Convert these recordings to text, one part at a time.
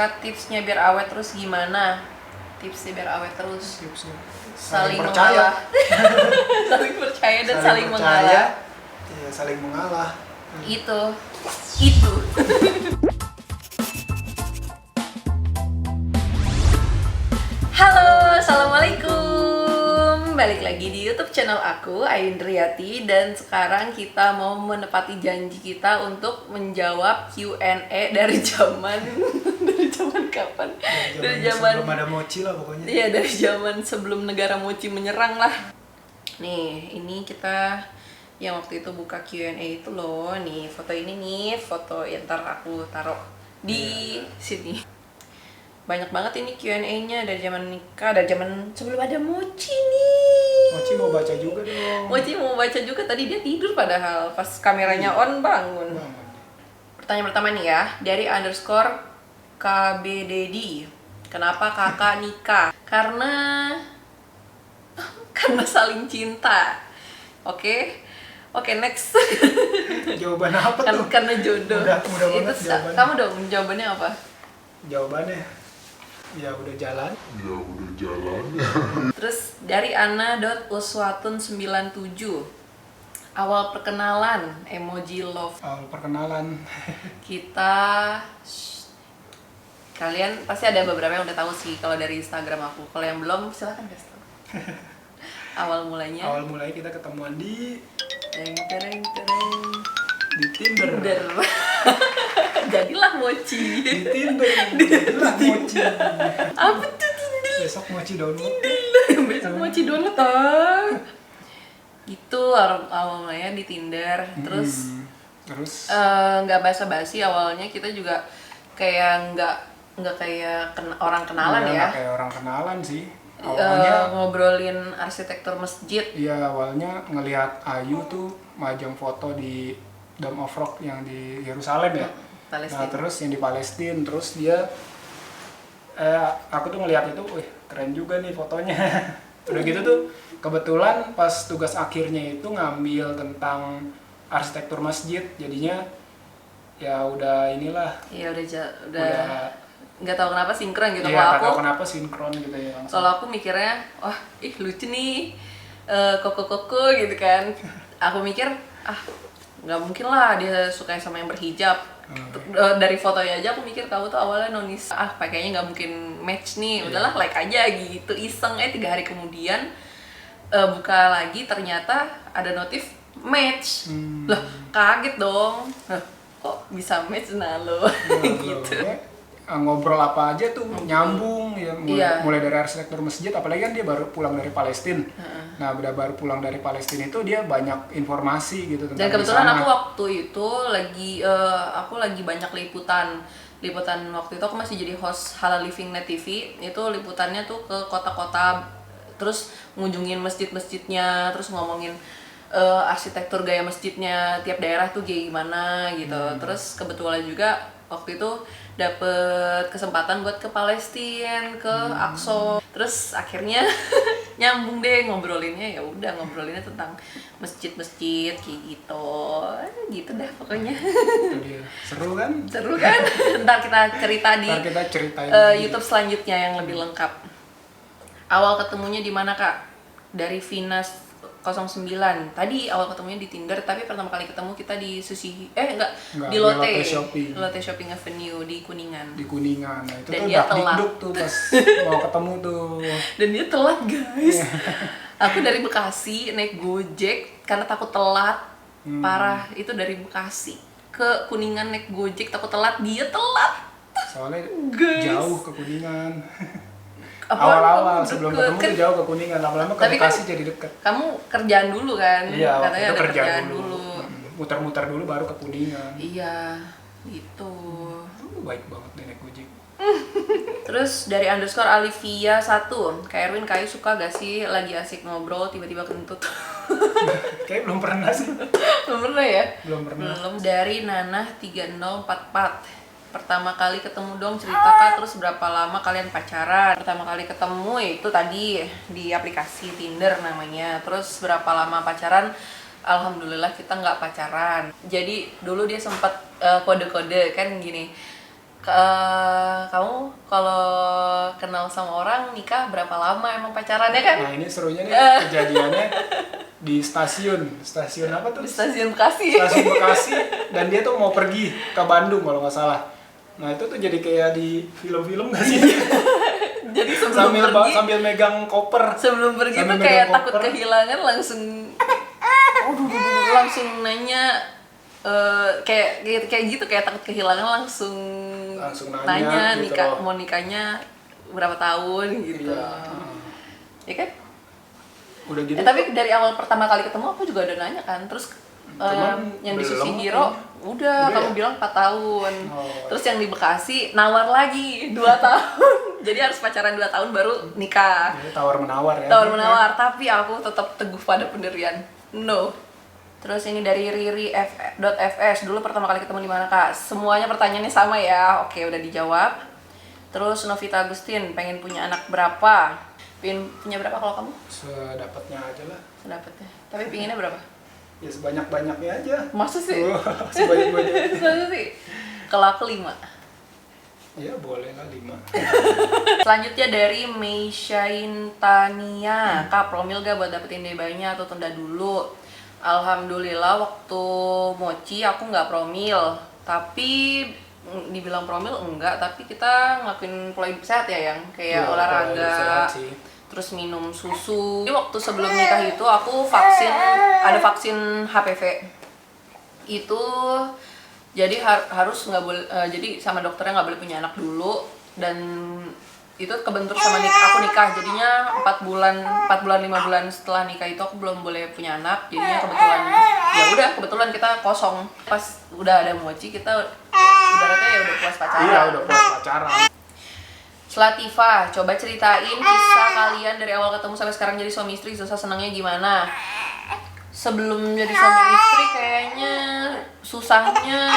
Tipsnya biar awet terus gimana? Tipsnya biar awet terus Saling mengalah. percaya. Saling percaya dan saling mengalah. Iya, saling mengalah. Itu Halo, assalamualaikum. Balik lagi di YouTube channel aku, Ayundriyati, dan sekarang kita mau menepati janji kita untuk menjawab Q&A dari zaman kapan? Dari zaman sebelum ada mochi lah pokoknya. Iya, dari zaman sebelum negara mochi menyerang lah. Nih, ini kita yang waktu itu buka Q&A itu loh. Nih, foto ini nih, foto yang ntar aku taruh di sini. Banyak banget ini Q&A-nya dari zaman nikah, dari zaman sebelum ada mochi nih. Mochi mau baca juga dong. Mochi mau baca juga, tadi dia tidur padahal pas kameranya on bangun. Pertanyaan pertama nih ya, dari _KBDD. Kenapa kakak nikah? Karena saling cinta. Oke, next. Jawaban apa tuh? Karena jodoh. Mudah banget Itu jawabannya. kamu dong, jawabannya apa? Jawabannya ya udah jalan. Terus dari Ana.uswatun97. Awal perkenalan, emoji love. Awal perkenalan. Kalian pasti ada beberapa yang udah tahu sih kalau dari Instagram aku. Kalau yang belum silahkan guys tahu. Awal mulanya Kita ketemuan di tereng Tinder. Jadilah mochi. Di Tinder. Jadilah mochi. Apa tuh Tinder? Besok mochi download. Besok mochi download ah. Itu awal mulanya di Tinder. Terus nggak basa-basi awalnya, kita juga kayak nggak kayak orang kenalan ya. Nggak kayak orang kenalan sih. Awalnya ngobrolin arsitektur masjid. Iya, awalnya ngelihat Ayu tuh majang foto di Dome of Rock yang di Yerusalem ya. Palestina. Nah, terus yang di Palestina, terus dia aku tuh ngelihat itu, wih keren juga nih fotonya. Udah gitu tuh kebetulan pas tugas akhirnya itu ngambil tentang arsitektur masjid, jadinya ya udah inilah. Iya udah nggak tahu kenapa sinkron gitu. Iya, nggak tahu kenapa sinkron gitu ya langsung. Kalau aku mikirnya, wah lucu nih, koko gitu kan. Aku mikir, nggak mungkin lah dia suka sama yang berhijab. Dari fotonya aja aku mikir kamu tuh awalnya nonis, kayaknya nggak mungkin match nih. Udahlah like aja gitu, iseng. 3 hari kemudian buka lagi, ternyata ada notif match. Lah kaget dong. Kok bisa match lo gitu. Ngobrol apa aja tuh nyambung ya, mulai dari arsitektur masjid, apalagi kan dia baru pulang dari Palestina. Nah, baru pulang dari Palestina itu dia banyak informasi gitu tentang. Dan kebetulan aku waktu itu lagi banyak liputan waktu itu. Aku masih jadi host Halal Living Net TV. Itu liputannya tuh ke kota-kota, terus ngunjungin masjid-masjidnya, terus ngomongin arsitektur gaya masjidnya tiap daerah tuh kayak gimana gitu. Terus kebetulan juga waktu itu dapet kesempatan buat ke Palestina, ke Aqsa. Terus akhirnya nyambung deh ngobrolinnya, ya udah ngobrolinnya tentang masjid-masjid kayak gitu dah pokoknya. Seru kan? Ntar kita cerita di YouTube selanjutnya yang lebih lengkap. Awal ketemunya di mana Kak? Dari Vinas 09. Tadi awal ketemunya di Tinder, tapi pertama kali ketemu kita di di Lotte Shopping Avenue di Kuningan. Nah, itu dan tuh dia telat tuh pas mau ketemu tuh. Dan dia telat guys. Aku dari Bekasi naik Gojek karena takut telat. Parah, itu dari Bekasi ke Kuningan naik Gojek takut telat, dia telat. Soalnya guys, jauh ke Kuningan. Awal-awal sebelum ketemu tuh jauh ke Kuningan, lama-lama ke Bekasi jadi deket. Kamu kerjaan dulu kan? Iya, katanya itu ada kerjaan dulu. Muter-muter dulu baru ke Kuningan. Iya, gitu. Baik banget deh naik Gojek. Terus dari _Alivia1, Kak Erwin, Kayu suka gak sih lagi asik ngobrol tiba-tiba kentut? Kayak belum pernah sih. Belum pernah ya? Belum pernah. Dari Nanah3044. Pertama kali ketemu dong, cerita Kak, terus berapa lama kalian pacaran? Pertama kali ketemu itu tadi di aplikasi Tinder namanya. Terus berapa lama pacaran? Alhamdulillah kita nggak pacaran. Jadi dulu dia sempat kode-kode kan gini, Kamu kalau kenal sama orang nikah berapa lama emang pacarannya kan? Nah ini serunya nih kejadiannya di stasiun apa tuh? Di stasiun Bekasi. Stasiun Bekasi, dan dia tuh mau pergi ke Bandung kalau nggak salah. Nah itu tuh jadi kayak di film-film nggak sih? Jadi sambil megang koper. Sebelum pergi tuh kayak takut kehilangan langsung langsung nanya kayak gitu kayak takut kehilangan langsung nanya gitu nikah loh. mau nikahnya berapa tahun gitu. Iya. Ya kan? Udah gitu. Tapi dari awal pertama kali ketemu aku juga udah nanya kan. Terus yang di belum, Susihiro udah kamu ya? bilang 4 tahun. Oh. Terus yang di Bekasi nawar lagi 2 tahun. Jadi harus pacaran 2 tahun baru nikah. Jadi tawar-menawar ya. Tawar-menawar, tapi aku tetap teguh pada pendirian. No. Terus ini dari Riri.fs, dulu pertama kali ketemu di mana Kak? Semuanya pertanyaannya sama ya. Oke, udah dijawab. Terus Novita Agustin, pengen punya anak berapa? Pengen punya berapa kalau kamu? Sedapatnya aja lah. Sedapatnya. Tapi pinginnya berapa? Ya sebanyak-banyaknya aja. Masa sih? Sebanyak-banyaknya. Masa sih? Kalau aku 5. Ya boleh lah 5. Selanjutnya dari Meishain Tania, Kak promil gak buat dapetin DBA-nya atau tunda dulu? Alhamdulillah waktu mochi aku nggak promil, tapi dibilang promil enggak, tapi kita ngelakuin pola hidup sehat ya, yang kayak Ya, olahraga, terus minum susu. Jadi waktu sebelum nikah itu aku ada vaksin HPV itu, jadi harus nggak boleh, jadi sama dokternya nggak boleh punya anak dulu, dan itu kebentur sama aku nikah, jadinya 4 bulan 5 bulan setelah nikah itu aku belum boleh punya anak, jadinya kebetulan kita kosong. Pas udah ada mochi kita ibaratnya ya udah puas pacaran. Iya udah puas pacaran. Selatifa, coba ceritain kisah kalian dari awal ketemu sampai sekarang jadi suami istri, susah senangnya gimana? Sebelum jadi suami istri kayaknya susahnya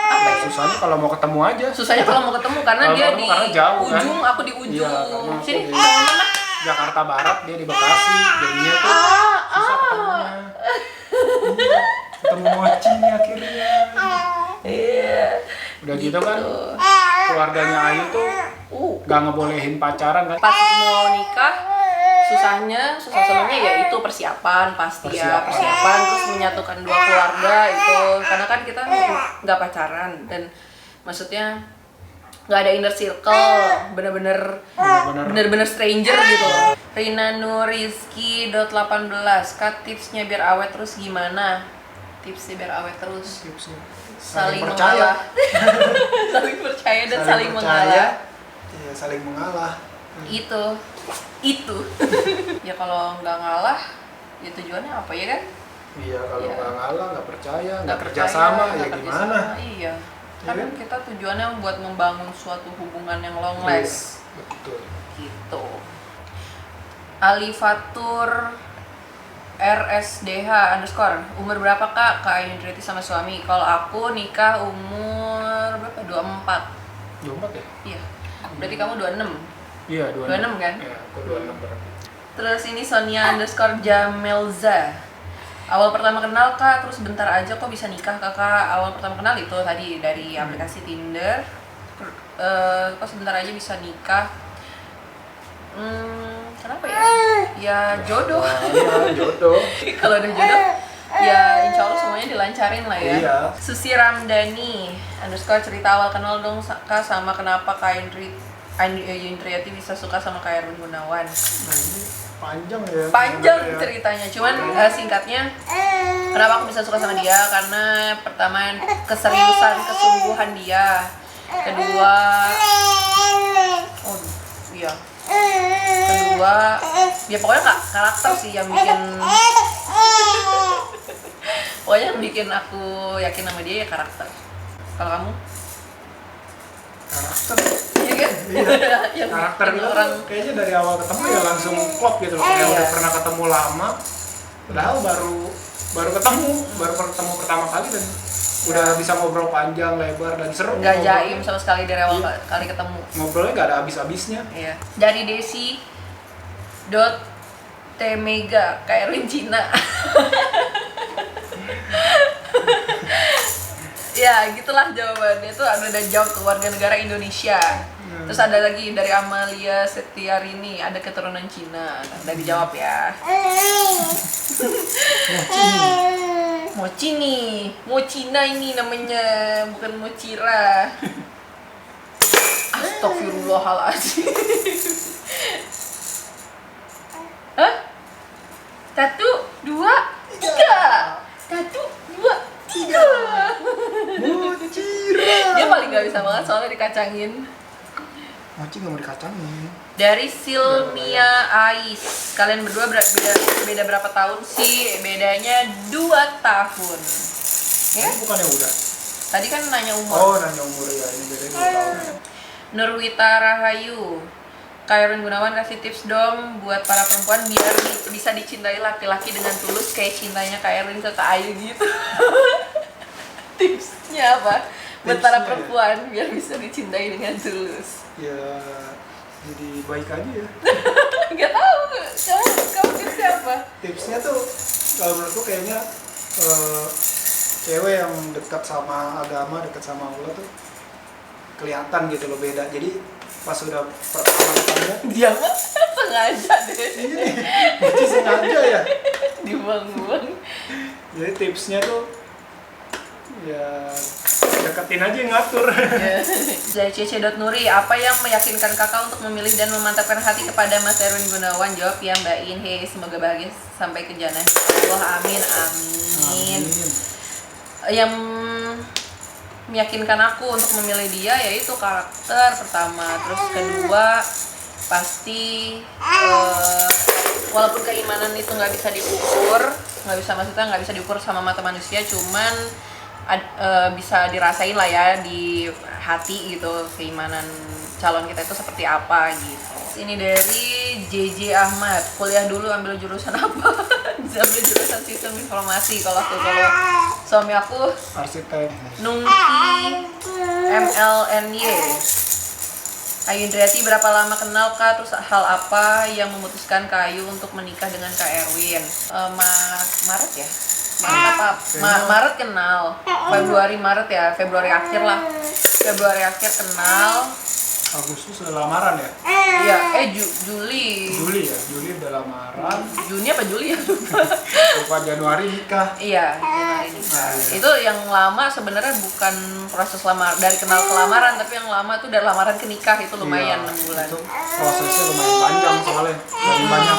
apa ya? Susahnya kalau mau ketemu aja. Susahnya kalau mau ketemu karena dia di jauh, ujung, kan? aku di ujung. Iya, sini, di mana? Jakarta Barat, dia di Bekasi, jadinya tuh susah ketemunya. Iya, ketemu mochi nih akhirnya. Iya. Udah gitu kan, keluarganya Ayu tuh gak ngebolehin pacaran kan. Pas mau nikah, susah senangnya ya itu persiapan terus menyatukan dua keluarga itu, karena kan kita nggak pacaran dan maksudnya nggak ada inner circle, bener-bener stranger gitu. Rina Nurizki.18, Kak tipsnya biar awet terus gimana? Tipsnya biar awet terus saling percaya. saling percaya dan saling mengalah. Iya, saling mengalah. Itu ya kalau nggak ngalah ya tujuannya apa ya kan? Iya, kalau Iya. nggak ngalah, nggak percaya, nggak kerjasama ya gimana? Iya, kan Iya. kita tujuannya buat membangun suatu hubungan yang long last. Iya, betul. Gitu. Alifatur RSDH _ umur berapa Kak Ayun Triti sama suami? Kalau aku nikah umur berapa? 24. 24 ya? Iya. Berarti kamu 26. Iya, 26 kan? Iya, aku 26 berarti. Terus ini Sonia _ Jamelza. Awal pertama kenal Kak, terus bentar aja kok bisa nikah Kakak? Awal pertama kenal itu tadi dari aplikasi Tinder. Kok sebentar aja bisa nikah? Kenapa ya? Ya jodoh. Iya, jodoh. Kalau udah jodoh, ya insya Allah semuanya dilancarin lah ya. Iya. Susi Ramdhani _ cerita awal kenal dong Kak, sama kenapa Kak Ayun Triyati bisa suka sama Kak Erwin Gunawan. Nah, ini panjang ya. Panjang sebenarnya. ceritanya, cuman singkatnya kenapa aku bisa suka sama dia, karena pertama kesungguhan dia, kedua ya pokoknya karakter sih yang bikin aku yakin sama dia, ya karakter. Kalau kamu? Karakter. Iya kan? Iya. Yang Karakter bikin itu orang kayaknya dari awal ketemu ya langsung klop gitu loh. Kayak Iya. udah pernah ketemu lama, padahal baru ketemu pertama kali dan udah bisa ngobrol panjang lebar dan seru. nggak ngobrol. jaim sama sekali dari awal Iya. kali ketemu. Ngobrolnya nggak ada habis-habisnya. Iya. Dari Desi Mega kayak Erwin Cina. Ya gitulah jawabannya tuh ada jawab ke warga negara Indonesia. Terus ada lagi dari Amalia Setiarini, ada keturunan Cina. Udah dijawab ya. Mochi nih, Mochina ini namanya, bukan Mochira. Astagfirullahaladzim. Hah? 1, 2, 3. 1, 2, 3. Mochira. Dia paling gak bisa banget soalnya dikacangin. Mochi nggak mau dikacangin. Dari Silmia Ais, kalian berdua beda berapa tahun sih? Bedanya 2 tahun. Ya? Ini bukannya udah? Tadi kan nanya umur. Oh, nanya umur ya, ini bedanya 2 tahun. Nurwita Rahayu, Kak Erwin Gunawan kasih tips dong buat para perempuan biar bisa dicintai laki-laki dengan tulus kayak cintanya Kak Erwin ke Kak Ayu gitu. Tipsnya apa? Buat para Tipsnya perempuan biar bisa dicintai dengan tulus. Ya, jadi baik aja ya. Gak tahu, kamu tipsnya apa? Tipsnya tuh kalau menurutku kayaknya cewek yang dekat sama agama, dekat sama Allah tuh kelihatan gitu loh beda. Jadi pas udah pertama ketemu Dia mah sengaja deh. ini Mochi sengaja ya. Dibuang-buang. Jadi tipsnya tuh ya deketin aja yang ngatur. Dari Cece.Nuri, apa yang meyakinkan kakak untuk memilih dan memantapkan hati kepada Mas Erwin Gunawan? Jawab ya Mbak Inhe, semoga bahagia sampai ke jannah Allah, amin amin. Yang meyakinkan aku untuk memilih dia yaitu karakter pertama, terus kedua pasti walaupun keimanan itu nggak bisa diukur, maksudnya nggak bisa diukur sama mata manusia, cuman bisa dirasain lah ya di hati gitu keimanan calon kita itu seperti apa gitu. Ini dari JJ Ahmad, kuliah dulu ambil jurusan apa? Ambil jurusan sistem informasi. Kalau suami aku Arsitek. Nungki MLNY. Ayu Indriati, berapa lama kenal Kak? Terus hal apa yang memutuskan Kak Ayu untuk menikah dengan Kak Erwin? Maret ya? Maret kenal. Februari akhir lah. Februari akhir kenal. Agustus udah lamaran ya? Iya, Juli. Juli udah lamaran. Juni apa Juli ya? Lupa, Januari nikah. Iya, Januari nikah. Itu yang lama sebenarnya bukan proses lamar dari kenal ke lamaran, tapi yang lama tuh dari lamaran ke nikah itu lumayan 6 bulan. Itu prosesnya lumayan panjang soalnya. Dan banyak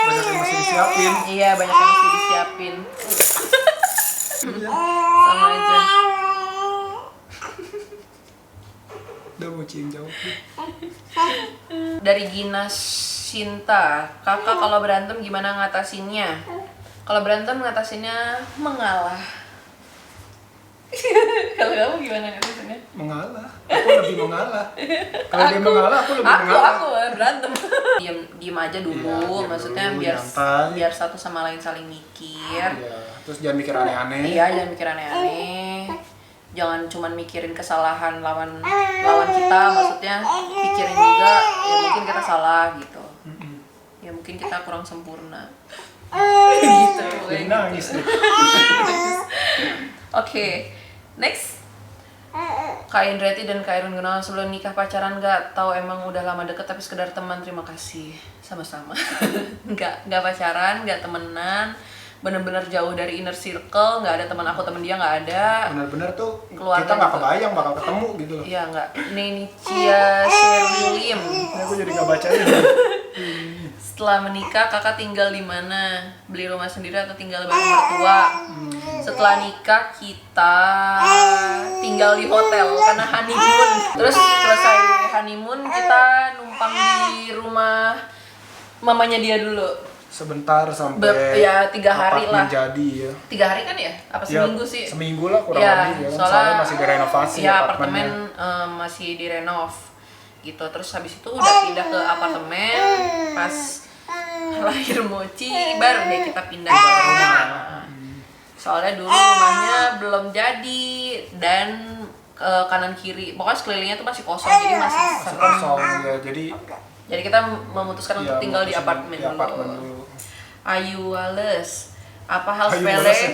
yang masih disiapin. Iya, banyak yang mesti disiapin. Sama aja. Udah mau cium jauh. Dari Gina Sinta, kakak kalau berantem gimana ngatasinnya? Kalau berantem ngatasinnya mengalah. Kalau kamu gimana ngatasinnya? Mengalah. Aku lebih mengalah. Kalau dia mengalah, aku lebih mengalah. Aku berantem. Diem aja dulu, Iya, diem maksudnya dulu, biar nyantai. biar satu sama lain saling mikir. Iya. Terus jangan mikir aneh-aneh. Iya, jangan mikir aneh-aneh. Jangan cuman mikirin kesalahan lawan kita, maksudnya pikirin juga ya mungkin kita salah gitu. Ya mungkin kita kurang sempurna. Gitu. Jadi nangis deh. Oke, next. Kak Indriati dan Kak Erwin Gunawan, sebelum nikah pacaran nggak? Tahu emang udah lama deket tapi sekedar teman. Terima kasih. Sama-sama. nggak pacaran, nggak temenan. Bener-bener jauh dari inner circle, nggak ada teman aku, temen dia nggak ada. Bener-bener tuh Keluarga kita nggak juga. kebayang bakal ketemu gitu loh. Iya nggak. Nenicia Sherwilliam. Ini aku jadi nggak bacain. Setelah menikah kakak tinggal di mana? Beli rumah sendiri atau tinggal bareng mertua? Setelah nikah kita tinggal di hotel karena honeymoon. Terus selesai honeymoon kita numpang di rumah mamanya dia dulu. Sebentar sampai Ya 3 hari lah. Jadi ya. 3 hari kan ya? Apa seminggu sih? Seminggu lah kurang Ya, lebih ya. Soalnya masih direnovasi ya, apartemennya. masih direnov gitu. Terus habis itu udah pindah ke apartemen. Pas lahir Mochi baru deh kita pindah ke rumah. Soalnya dulu rumahnya belum jadi dan kanan kiri pokoknya sekelilingnya tuh masih kosong, jadi masih serem. Kosong ya. Jadi kita memutuskan untuk tinggal di apartemen dulu. Ayu Wales, apa hal Ayu sepele Wales ya?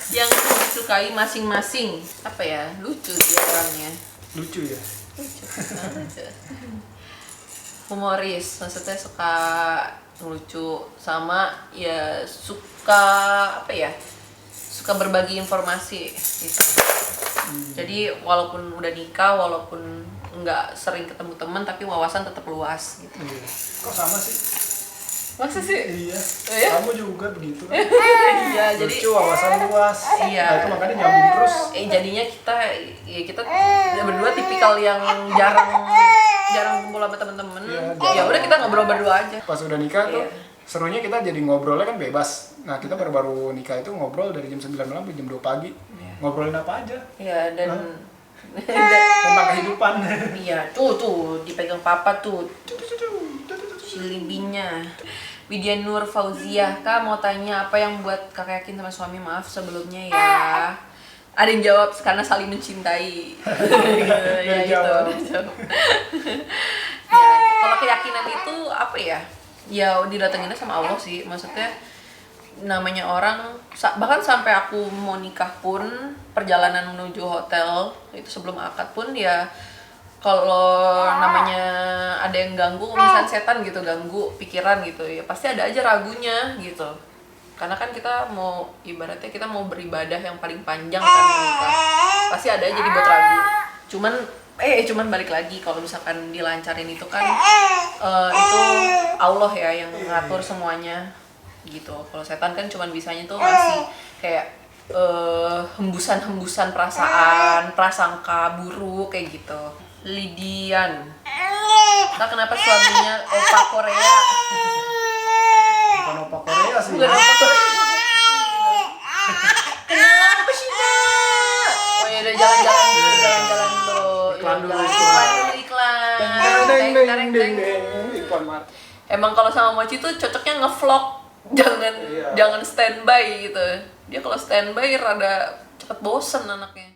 yang disukai masing-masing. Apa ya, lucu dia orangnya. Lucu ya. Lucu. Humoris, maksudnya suka lucu sama ya suka apa ya, suka berbagi informasi gitu. Jadi walaupun udah nikah, walaupun nggak sering ketemu teman, tapi wawasan tetap luas gitu. Iya. Kok sama sih? Masa sih? Iya. Iya? Kamu juga begitu kan? Iya, jadi Lucu, wawasan luas. Iya. Nah, itu makanya nyambung terus. Jadinya kita berdua tipikal yang jarang kumpul sama temen-temen. Iya, Ya udah kita ngobrol berdua aja. Pas udah nikah tuh, Iya. serunya kita jadi ngobrolnya kan bebas. Nah, kita baru nikah itu ngobrol dari jam 9 malam sampai jam 2 pagi. Iya. Ngobrolin apa aja. Iya, dan Tentang kehidupan. iya, tuh dipegang papa tuh. Si Libinya. Widya Nur Fauziah, Kak mau tanya apa yang buat kakak yakin sama suami? Maaf sebelumnya ya. Ada yang jawab karena saling mencintai. Ya itu. Jawab. Ya, kalau keyakinan itu apa ya? Ya didatanginnya sama Allah sih. Maksudnya namanya orang bahkan sampai aku mau nikah pun, perjalanan menuju hotel itu sebelum akad pun ya, kalau namanya ada yang ganggu, misalnya setan gitu ganggu pikiran gitu ya, pasti ada aja ragunya gitu. Karena kan kita mau, ibaratnya kita mau beribadah yang paling panjang kan menikah, pasti ada aja dibuat ragu. Cuman balik lagi, kalau misalkan dilancarin itu kan itu Allah ya yang ngatur semuanya gitu. Kalau setan kan cuman bisanya tuh ngasih kayak hembusan-hembusan perasaan, prasangka buruk kayak gitu. Lidian, Kak kenapa suaminya opa Korea? Bukan opa Korea sih. Bukan opa Korea. Kenapa sih Kak? Oh ya udah jalan-jalan dulu. Iklan dulu, Iklan. Deng, deng, deng, deng, Teng. deng. Iklan mati. Emang kalau sama Mochi tuh cocoknya ngevlog, jangan Iya. jangan standby gitu. Dia kalau standby rada cepet bosen anaknya.